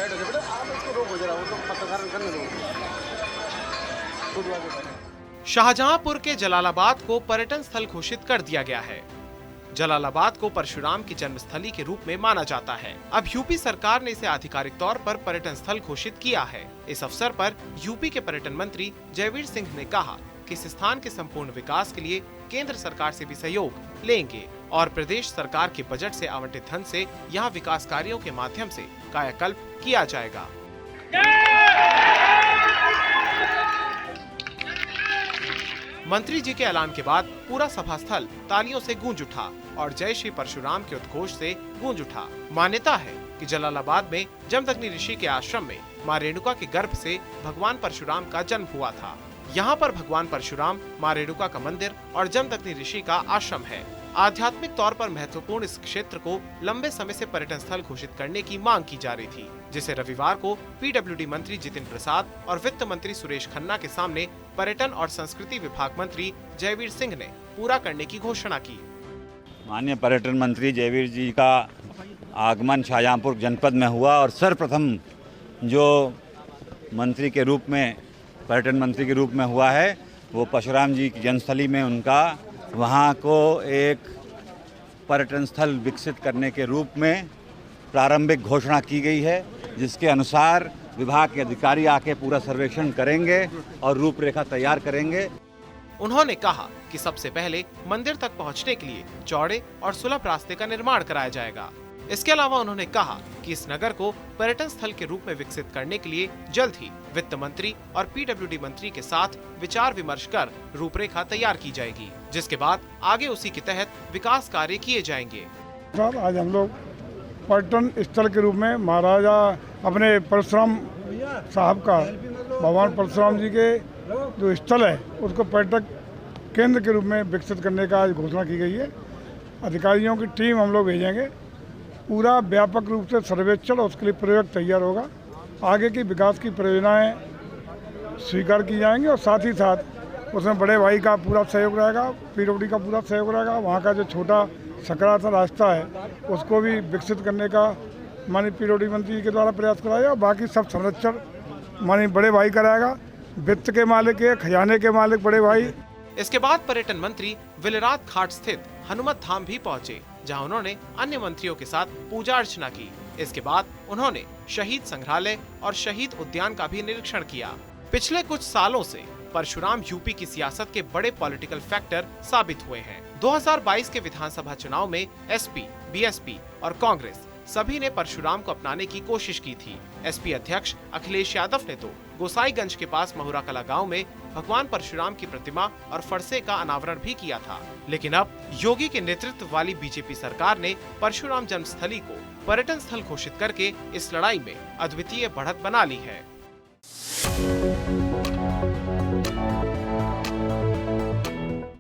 Side हो जाए बेटा, आप इसको रोको जरा, वो तो पत्रकार करने दो। शाहजहांपुर के जलालाबाद को पर्यटन स्थल घोषित कर दिया गया है। जलालाबाद को परशुराम की जन्मस्थली के रूप में माना जाता है। अब यूपी सरकार ने इसे आधिकारिक तौर पर पर्यटन स्थल घोषित किया है। इस अवसर पर यूपी के पर्यटन मंत्री जयवीर सिंह ने कहा कि इस स्थान के संपूर्ण विकास के लिए केंद्र सरकार से भी सहयोग लेंगे और प्रदेश सरकार के बजट से आवंटित धन से यहाँ विकास कार्यों के माध्यम से कायाकल्प किया जाएगा। मंत्री जी के ऐलान के बाद पूरा सभा स्थल तालियों से गूंज उठा और जय श्री परशुराम के उद्घोष से गूंज उठा। मान्यता है कि जलालाबाद में जमदग्नि ऋषि के आश्रम में मां रेणुका के गर्भ से भगवान परशुराम का जन्म हुआ था। यहाँ पर भगवान परशुराम, मां रेणुका का मंदिर और जमदग्नि ऋषि का आश्रम है। आध्यात्मिक तौर पर महत्वपूर्ण इस क्षेत्र को लंबे समय से पर्यटन स्थल घोषित करने की मांग की जा रही थी, जिसे रविवार को पीडब्ल्यूडी मंत्री जितेंद्र प्रसाद और वित्त मंत्री सुरेश खन्ना के सामने पर्यटन और संस्कृति विभाग मंत्री जयवीर सिंह ने पूरा करने की घोषणा की। माननीय पर्यटन मंत्री जयवीर जी का आगमन शाहजहांपुर जनपद में हुआ और सर्वप्रथम जो मंत्री के रूप में, पर्यटन मंत्री के रूप में हुआ है, वो परशुराम जी की जन्मस्थली में उनका वहाँ को एक पर्यटन स्थल विकसित करने के रूप में प्रारंभिक घोषणा की गई है, जिसके अनुसार विभाग के अधिकारी आके पूरा सर्वेक्षण करेंगे और रूपरेखा तैयार करेंगे। उन्होंने कहा कि सबसे पहले मंदिर तक पहुंचने के लिए चौड़े और सुलभ रास्ते का निर्माण कराया जाएगा। इसके अलावा उन्होंने कहा कि इस नगर को पर्यटन स्थल के रूप में विकसित करने के लिए जल्द ही वित्त मंत्री और पीडब्ल्यूडी मंत्री के साथ विचार विमर्श कर रूपरेखा तैयार की जाएगी, जिसके बाद आगे उसी के तहत विकास कार्य किए जाएंगे। आज हम लोग पर्यटन स्थल के रूप में महाराजा अपने परशुराम साहब का, भगवान परशुराम जी के जो स्थल है उसको पर्यटक केंद्र के रूप में विकसित करने का आज घोषणा की गई है। अधिकारियों की टीम हम लोग भेजेंगे, पूरा व्यापक रूप से सर्वेक्षण और उसके लिए प्रयोग तैयार होगा। आगे की विकास की परियोजनाएं स्वीकार की जाएंगी और साथ ही साथ उसमें बड़े भाई का पूरा सहयोग रहेगा, पीडब्ल्यूडी का पूरा सहयोग रहेगा। वहाँ का जो छोटा सकरा सा रास्ता है उसको भी विकसित करने का माननीय पीडब्ल्यूडी मंत्री के द्वारा प्रयास कराया और बाकी सब संरक्षण माननीय बड़े भाई कराएगा। वित्त के मालिक है, खजाने के मालिक बड़े भाई। इसके बाद पर्यटन मंत्री विलरात घाट स्थित हनुमत धाम भी पहुंचे, जहां उन्होंने अन्य मंत्रियों के साथ पूजा अर्चना की। इसके बाद उन्होंने शहीद संग्रहालय और शहीद उद्यान का भी निरीक्षण किया। पिछले कुछ सालों से परशुराम यूपी की सियासत के बड़े पॉलिटिकल फैक्टर साबित हुए हैं। 2022 के विधानसभा चुनाव में एसपी, बीएसपी और कांग्रेस सभी ने परशुराम को अपनाने की कोशिश की थी। एसपी अध्यक्ष अखिलेश यादव ने तो गोसाईगंज के पास महुरा कला गांव में भगवान परशुराम की प्रतिमा और फरसे का अनावरण भी किया था। लेकिन अब योगी के नेतृत्व वाली बीजेपी सरकार ने परशुराम जन्मस्थली को पर्यटन स्थल घोषित करके इस लड़ाई में अद्वितीय बढ़त बना ली है।